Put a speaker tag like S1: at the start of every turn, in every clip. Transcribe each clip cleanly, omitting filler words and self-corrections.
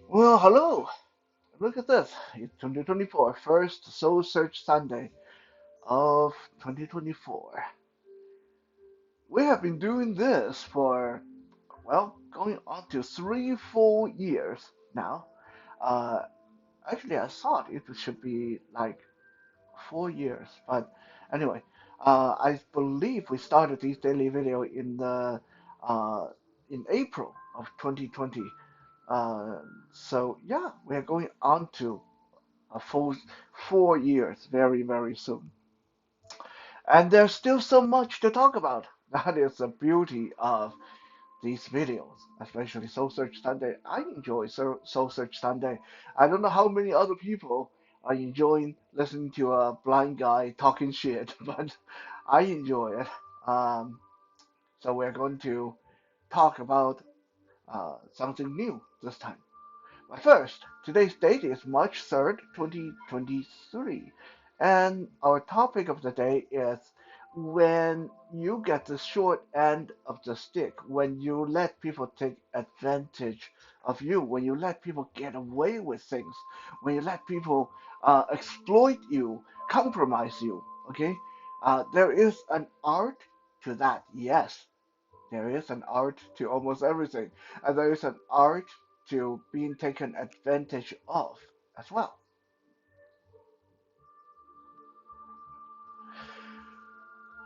S1: Well, hello. Look at this. It's 2024, first Soul Search Sunday of 2024. We have been doing this for, well, going on to three full years now. Uh, Actually, I thought it should be like 4 years, but anyway, I believe we started this daily video uh, in April of 2020. Uh, so yeah, we are going on to a full 4 years very, very soon. And there's still so much to talk about. That is the beauty of these videos, especially Soul Search Sunday. I enjoy Soul Search Sunday. I don't know how many other people are enjoying listening to a blind guy talking shit, but I enjoy it. Um, so we're going to talk about something new this time. But first, today's date is March 3rd, 2023, and our topic of the day is when you get the short end of the stick, when you let people take advantage of you, when you let people get away with things, when you let people exploit you, compromise you, okay? There is an art to that, yes. There is an art to almost everything, and there is an art to being taken advantage of as well.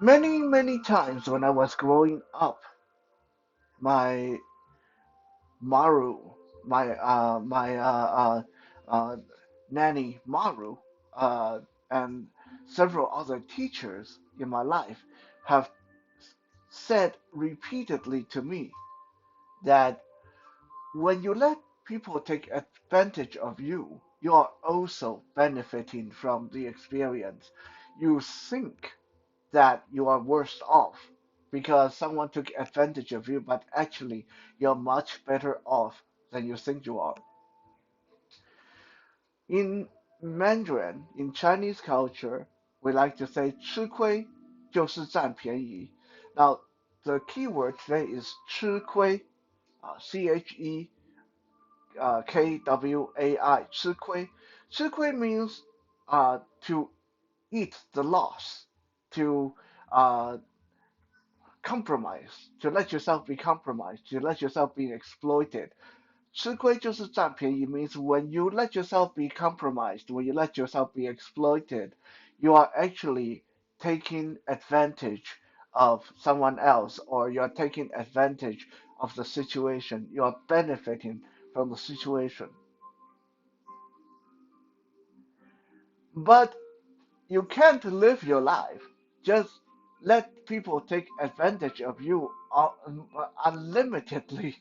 S1: Many, many times when I was growing up, my Maru, my uh, nanny Maru, and several other teachers in my life have said repeatedly to me that when you let people take advantage of you, you are also benefiting from the experience. You think that you are worse off because someone took advantage of you, but actually you're much better off than you think you are. In Mandarin, in Chinese culture, we like to say 吃亏就是占便宜. Now, the key word today is 吃亏, C-H-E KWAI, 吃亏. 吃亏 means to eat the loss, to uh, compromise, to let yourself be compromised, to let yourself be exploited. 吃亏就是占便宜 means when you let yourself be compromised, when you let yourself be exploited, you are actually taking advantage of someone else, or you are taking advantage of the situation. You are benefiting from the situation. But you can't live your life just let people take advantage of you unlimitedly,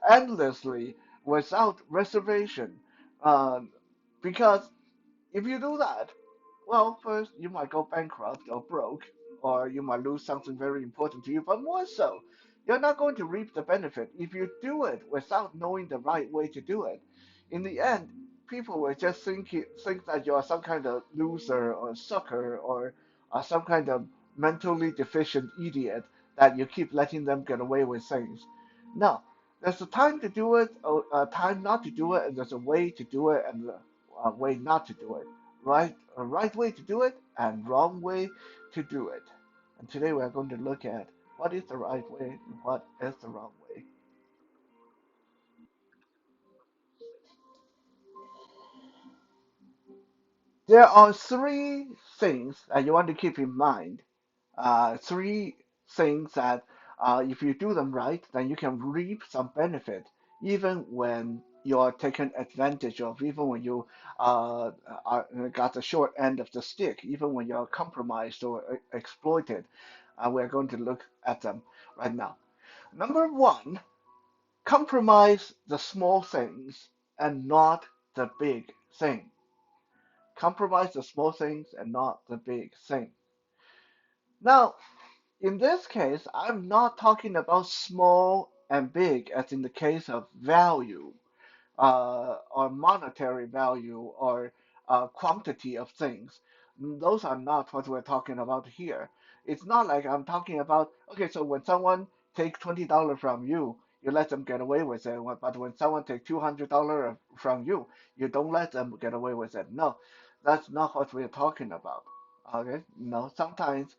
S1: endlessly, without reservation. Um, because if you do that, well, first you might go bankrupt or broke, or you might lose something very important to you. But more so, you're not going to reap the benefit if you do it without knowing the right way to do it. In the end, people will just think that you are some kind of loser or sucker or some kind of mentally deficient idiot that you keep letting them get away with things. No, there's a time to do it, a time not to do it, and there's a way to do it and a way not to do it. A right way to do it and wrong way to do it. And today we are going to look at what is the right way and what is the wrong way. There are three things that you want to keep in mind. Three things that if you do them right, then you can reap some benefit, even when you're taken advantage of, even when you got the short end of the stick, even when you're compromised or exploited. We're going to look at them right now. Number one, compromise the small things and not the big thing. Compromise the small things and not the big thing. Now, in this case, I'm not talking about small and big as in the case of value, or monetary value, or quantity of things. Those are not what we're talking about here. It's not like I'm talking about, okay, so when someone takes $20 from you, you let them get away with it. But when someone takes $200 from you, you don't let them get away with it. No, that's not what we're talking about. Okay, no, sometimes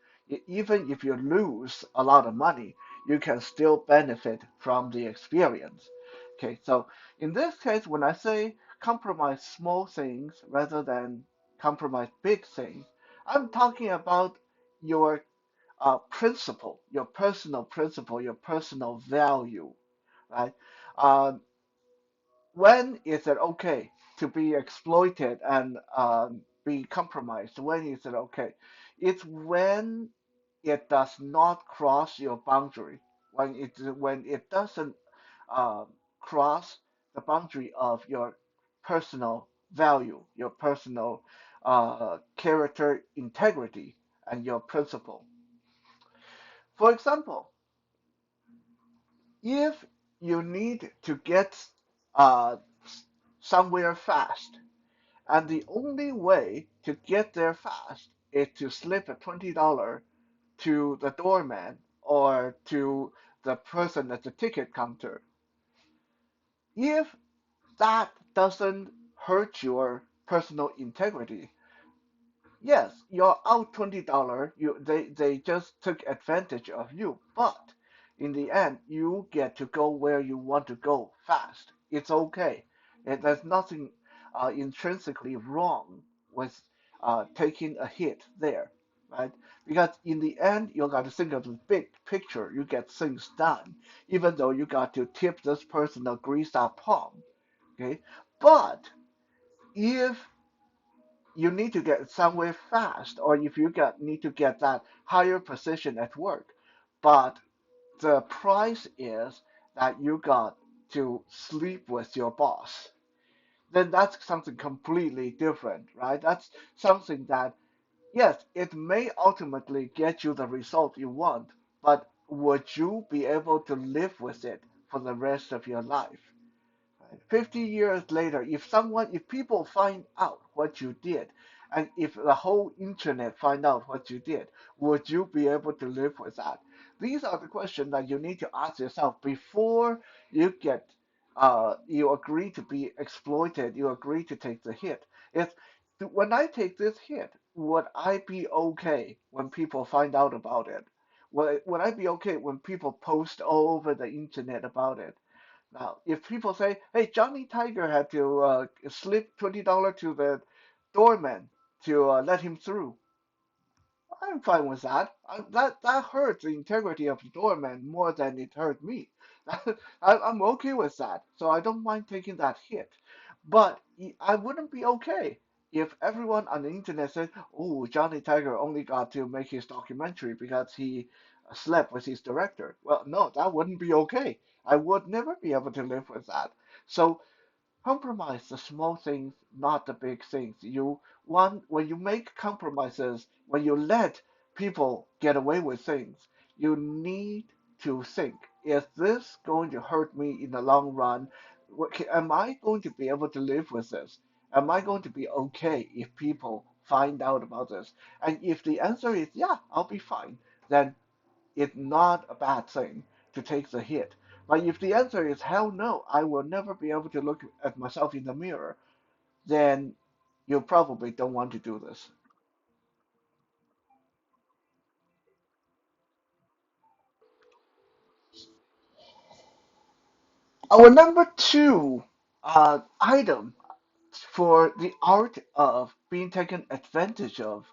S1: even if you lose a lot of money, you can still benefit from the experience. Okay, so in this case, when I say compromise small things rather than compromise big things, I'm talking about your principle, your personal value, right? Um, when is it okay to be exploited and be compromised? When is it okay? It's when it does not cross your boundary. When it doesn't uh, cross the boundary of your personal value, your personal character integrity, and your principle. For example, if you need to get uh, somewhere fast, and the only way to get there fast is to slip a $20 to the doorman or to the person at the ticket counter, if that doesn't hurt your personal integrity, yes, you're out $20. They just took advantage of you, but in the end, you get to go where you want to go fast. It's okay. And there's nothing intrinsically wrong with taking a hit there, right? Because in the end, you got to think of the big picture. You get things done, even though you got to tip this person a grease up palm, okay? But if you need to get somewhere fast, or if you need to get that higher position at work, but the price is that you got to sleep with your boss, then that's something completely different, right? That's something that, yes, it may ultimately get you the result you want, but would you be able to live with it for the rest of your life? 50 years later, if people find out what you did, and if the whole internet find out what you did, would you be able to live with that? These are the questions that you need to ask yourself before you agree to be exploited, you agree to take the hit. If when I take this hit, would I be okay when people find out about it? Would I be okay when people post all over the internet about it? Now, if people say, "Hey, Johnny Tiger had to slip $20 to the doorman to let him through," I'm fine with that. That hurt the integrity of the doorman more than it hurt me. I'm okay with that, so I don't mind taking that hit. But I wouldn't be okay if everyone on the internet said, "Oh, Johnny Tiger only got to make his documentary because he slept with his director." Well, no, that wouldn't be okay. I would never be able to live with that. So compromise the small things, not the big things. When you make compromises, when you let people get away with things, you need to think, is this going to hurt me in the long run? Am I going to be able to live with this? Am I going to be okay if people find out about this? And if the answer is yeah, I'll be fine, then it's not a bad thing to take the hit. But if the answer is hell no, I will never be able to look at myself in the mirror, then you probably don't want to do this. Our number two item for the art of being taken advantage of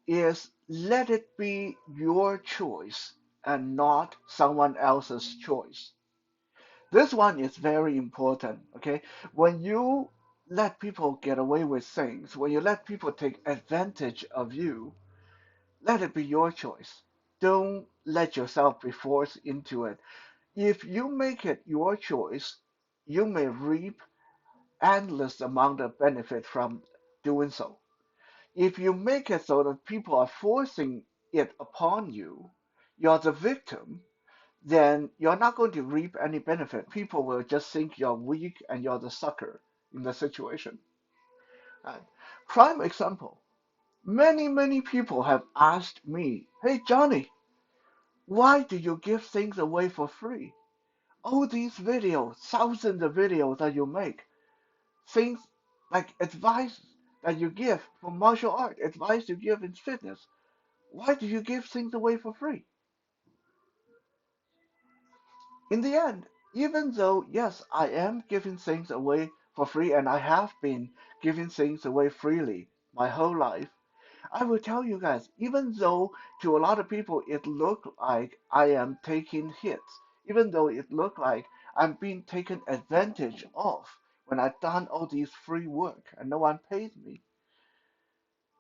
S1: is let it be your choice and not someone else's choice. This one is very important, okay? When you let people get away with things, when you let people take advantage of you, let it be your choice. Don't let yourself be forced into it. If you make it your choice, you may reap endless amount of benefit from doing so. If you make it so that people are forcing it upon you, you're the victim, then you're not going to reap any benefit. People will just think you're weak and you're the sucker in the situation. Right? Prime example. Many people have asked me, "Hey Johnny, why do you give things away for free? All these videos, thousands of videos that you make, things like advice that you give for martial art, advice you give in fitness. Why do you give things away for free? In the end, even though, yes, I am giving things away for free and I have been giving things away freely my whole life, I will tell you guys, even though to a lot of people it looked like I am taking hits, even though it looked like I'm being taken advantage of when I've done all these free work and no one pays me,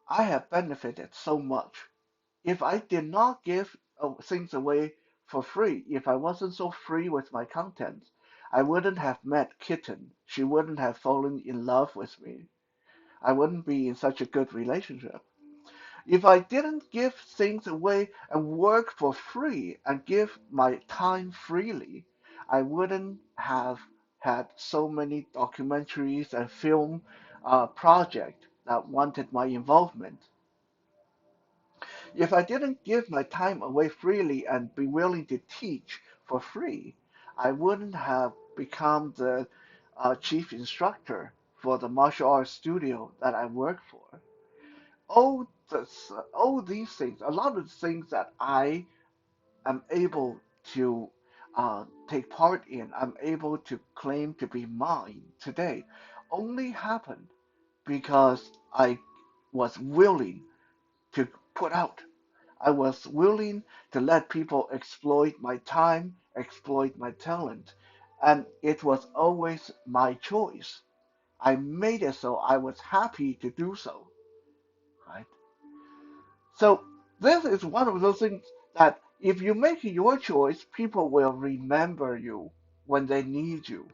S1: I have benefited so much. If I did not give things away for free, if I wasn't so free with my content, I wouldn't have met Kitten. She wouldn't have fallen in love with me. I wouldn't be in such a good relationship. If I didn't give things away and work for free and give my time freely, I wouldn't have had so many documentaries and film projects that wanted my involvement. If I didn't give my time away freely and be willing to teach for free, I wouldn't have become the chief instructor for the martial arts studio that I work for. All these things, a lot of the things that I am able to take part in, I'm able to claim to be mine today, only happened because I was willing to put out. I was willing to let people exploit my time, exploit my talent, and it was always my choice. I made it so I was happy to do so, right? So this is one of those things that if you make your choice, people will remember you when they need you.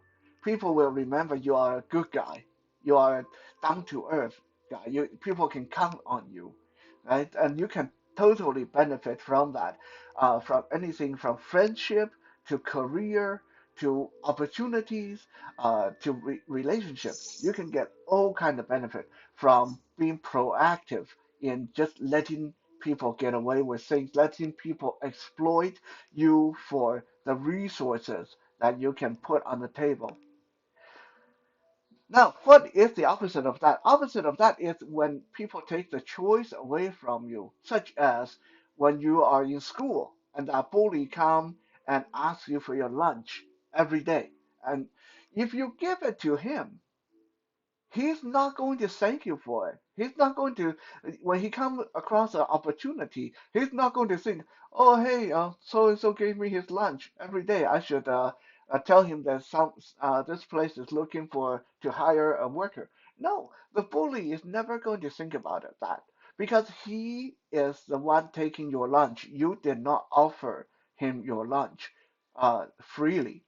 S1: People will remember you are a good guy. You are a down to earth guy. People can count on you, right? And you can totally benefit from that, from anything from friendship to career to opportunities to relationships. You can get all kind of benefit from being proactive in just letting people get away with things, letting people exploit you for the resources that you can put on the table. Now, what is the opposite of that? Opposite of that is when people take the choice away from you, such as when you are in school and a bully come and ask you for your lunch every day. And if you give it to him, he's not going to thank you for it. He's not going to, when he comes across an opportunity, he's not going to think, oh, hey, so and so gave me his lunch every day. I should tell him that this place is looking for to hire a worker. No, the bully is never going to think about that because he is the one taking your lunch. You did not offer him your lunch freely.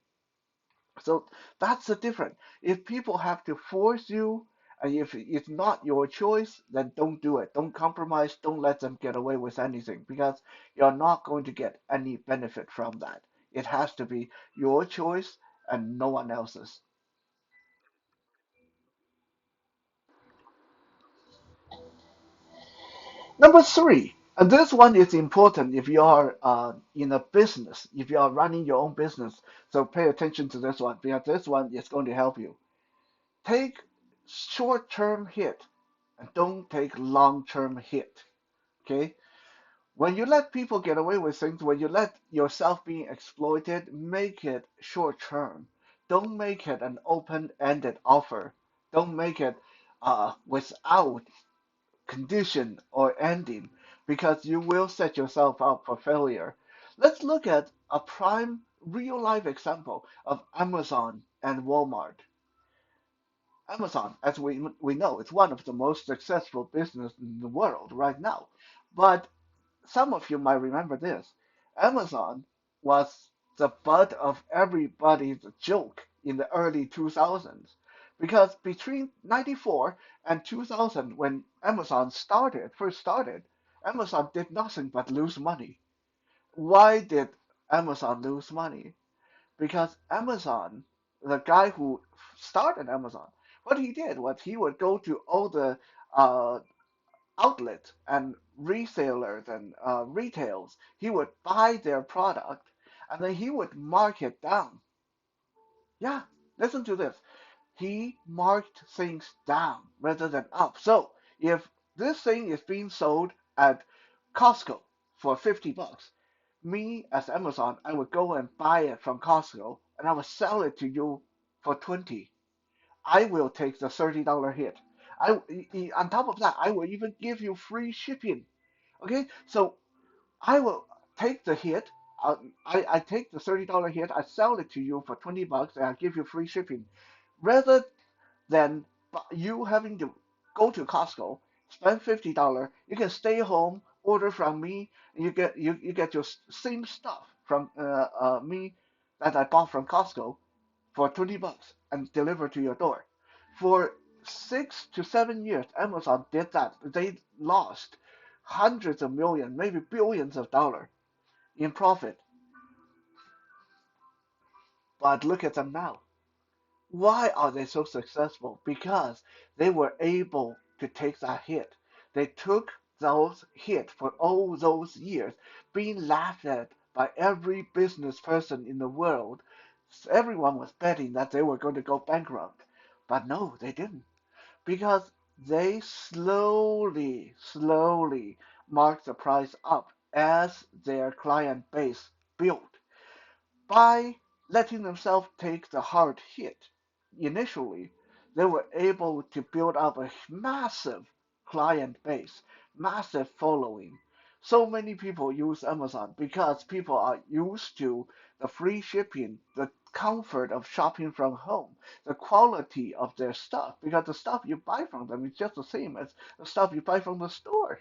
S1: So that's the difference. If people have to force you, and if it's not your choice, then don't do it. Don't compromise. Don't let them get away with anything because you're not going to get any benefit from that. It has to be your choice and no one else's. Number three, and this one is important if you are in a business, if you are running your own business. So pay attention to this one because this one is going to help you. Take short-term hit and don't take long-term hit. Okay? When you let people get away with things, when you let yourself being exploited, make it short-term. Don't make it an open-ended offer. Don't make it without condition or ending because you will set yourself up for failure. Let's look at a prime real-life example of Amazon and Walmart. Amazon, as we know, is one of the most successful business in the world right now. But some of you might remember this. Amazon was the butt of everybody's joke in the early 2000s because between 94 and 2000 when Amazon first started, Amazon did nothing but lose money. Why did Amazon lose money? Because Amazon, the guy who started Amazon, what he did was he would go to all the uh, outlets and resellers and retails. He would buy their product and then he would mark it down. Yeah, listen to this. He marked things down rather than up. So if this thing is being sold at Costco for $50, me as Amazon, I would go and buy it from Costco and I would sell it to you for 20. I will take the $30 hit. On top of that, I will even give you free shipping. Okay, so I will take the hit. I take the $30 hit. I sell it to you for $20, and I give you free shipping, rather than you having to go to Costco, spend $50. You can stay home, order from me, and you get your same stuff from me that I bought from Costco for $20 and delivered to your door. For 6 to 7 years, Amazon did that. They lost hundreds of millions, maybe billions of dollars in profit. But look at them now. Why are they so successful? Because they were able to take that hit. They took those hits for all those years, being laughed at by every business person in the world. Everyone was betting that they were going to go bankrupt. But no, they didn't. Because they slowly marked the price up as their client base built by letting themselves take the hard hit. Initially, they were able to build up a massive client base, massive following. So many people use Amazon because people are used to the free shipping, the comfort of shopping from home, the quality of their stuff, because the stuff you buy from them is just the same as the stuff you buy from the store.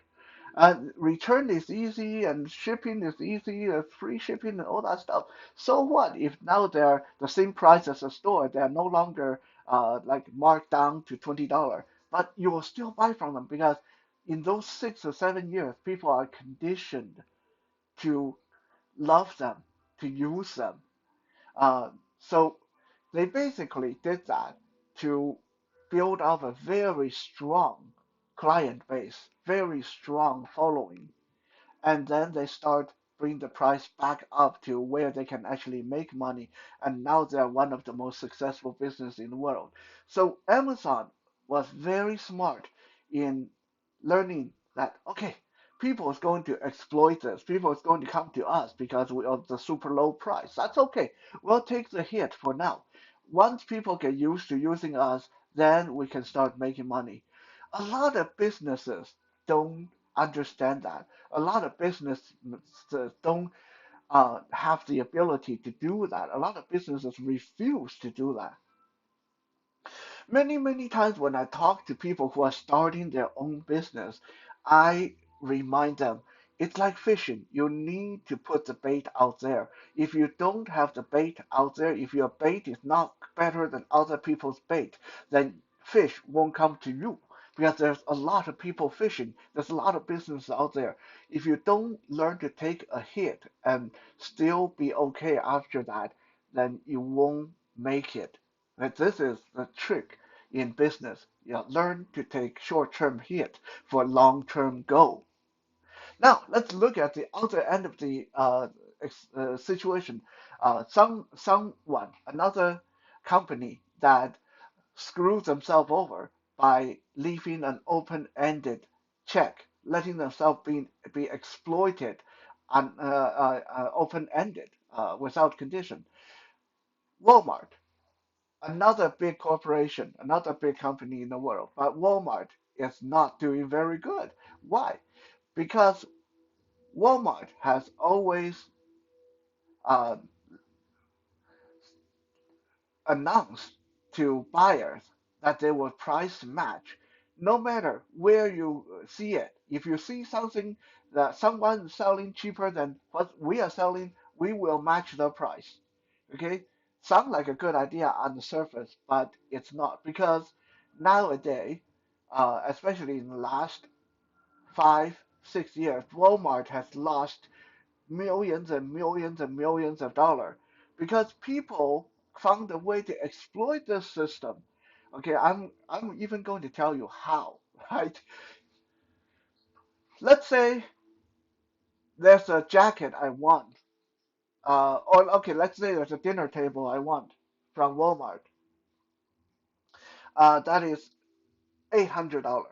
S1: Return is easy and shipping is easy, free shipping and all that stuff. So what if now they're the same price as a store? They're no longer like marked down to $20, but you will still buy from them because in those 6 or 7 years, people are conditioned to love them, to use them. Uh, so they basically did that to build up a very strong client base, very strong following, and then they start bring the price back up to where they can actually make money, and now they're one of the most successful business in the world. So Amazon was very smart in learning that okay, people is going to exploit this, people is going to come to us because we of the super low price. That's okay, we'll take the hit for now. Once people get used to using us, then we can start making money. A lot of businesses don't understand that. A lot of businesses don't have the ability to do that. A lot of businesses refuse to do that. Many times when I talk to people who are starting their own business, I remind them it's like fishing. You need to put the bait out there. If you don't have the bait out there, if your bait is not better than other people's bait, then fish won't come to you because there's a lot of people fishing. There's a lot of business out there. If you don't learn to take a hit and still be okay after that, then you won't make it. But this is the trick in business. You learn to take short-term hit for long-term goal. Now let's look at the other end of the situation. Another company that screws themselves over by leaving an open-ended check, letting themselves be exploited open-ended without condition. Walmart, another big corporation, another big company in the world, but Walmart is not doing very good. Why? Because Walmart has always uh, announced to buyers that they will price match no matter where you see it. If you see something that someone is selling cheaper than what we are selling, we will match the price. Okay? Sounds like a good idea on the surface, but it's not because nowadays, especially in the last 5, 6 years, Walmart has lost millions and millions and millions of dollars because people found a way to exploit this system. Okay, I'm even going to tell you how, right? Let's say there's a jacket I want, or okay, let's say there's a dinner table I want from Walmart. That is $800,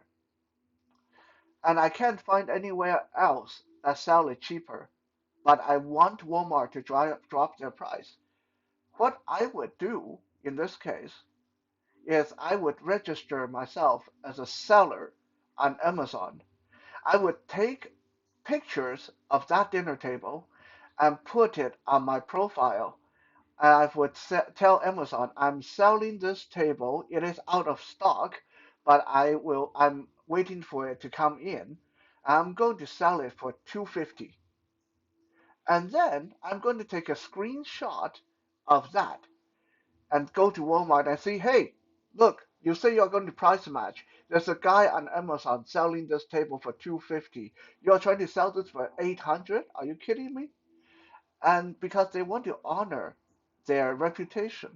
S1: and I can't find anywhere else that sell it cheaper. But I want Walmart to drop their price. What I would do in this case is I would register myself as a seller on Amazon. I would take pictures of that dinner table and put it on my profile. I would tell Amazon I'm selling this table. It is out of stock, but I'm waiting for it to come in. I'm going to sell it for 250. And then I'm going to take a screenshot of that and go to Walmart and see, hey, look, you say you're going to price match. There's a guy on Amazon selling this table for 250. You're trying to sell this for 800? Are you kidding me? And because they want to honor their reputation,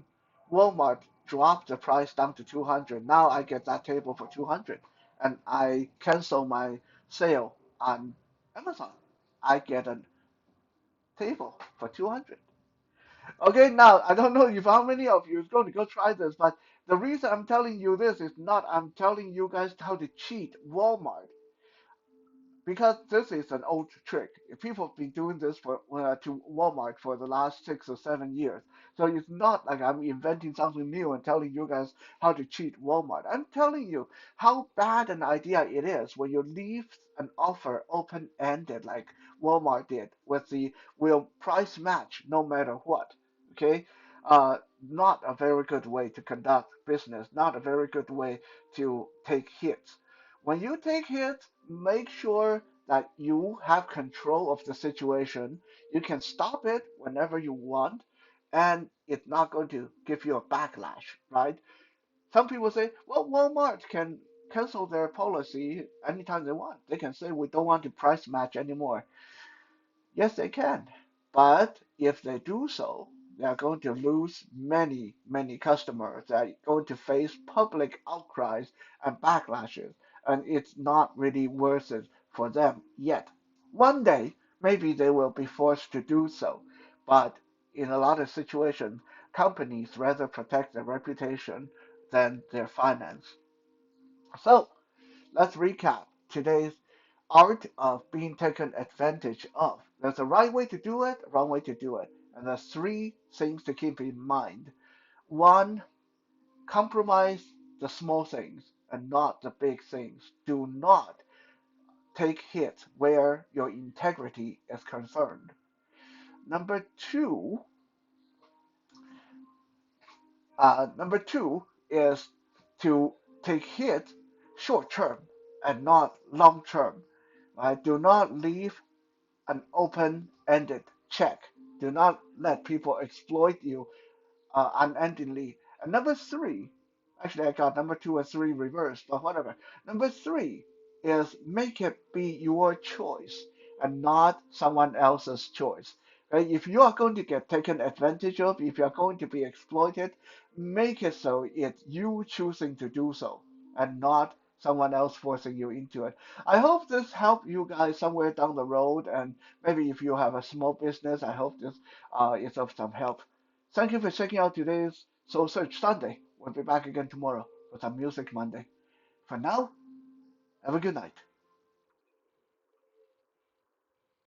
S1: Walmart dropped the price down to 200. Now I get that table for 200 and I cancel my sale on Amazon. I get a table for 200. Okay, now I don't know if how many of you is going to go try this, but the reason I'm telling you this is not I'm telling you guys how to cheat Walmart because this is an old trick. People have been doing this for to Walmart for the last 6 or 7 years. So it's not like I'm inventing something new and telling you guys how to cheat Walmart. I'm telling you how bad an idea it is when you leave an offer open-ended like Walmart did with the will price match no matter what. Okay, not a very good way to conduct business. Not a very good way to take hits. When you take hits, make sure that you have control of the situation. You can stop it whenever you want, and it's not going to give you a backlash, right? Some people say, well, Walmart can cancel their policy anytime they want. They can say we don't want to price match anymore. Yes, they can. But if they do so, they are going to lose many, many customers. They are going to face public outcries and backlashes, and it's not really worth it for them yet. One day, maybe they will be forced to do so, but in a lot of situations, companies rather protect their reputation than their finance. So, let's recap today's art of being taken advantage of. There's a right way to do it, a wrong way to do it. And there's three things to keep in mind. One, compromise the small things and not the big things. Do not take hits where your integrity is concerned. Number two, number two is to take hits short term and not long term. Right? Do not leave an open-ended check. Do not let people exploit you unendingly. And number three, actually I got number two and three reversed, but whatever. Number three is make it be your choice and not someone else's choice. Right? If you are going to get taken advantage of, if you are going to be exploited, make it so it's you choosing to do so and not someone else forcing you into it. I hope this helped you guys somewhere down the road, and maybe if you have a small business, I hope this is of some help. Thank you for checking out today's Soul Search Sunday. We'll be back again tomorrow with a Music Monday. For now, have a good night.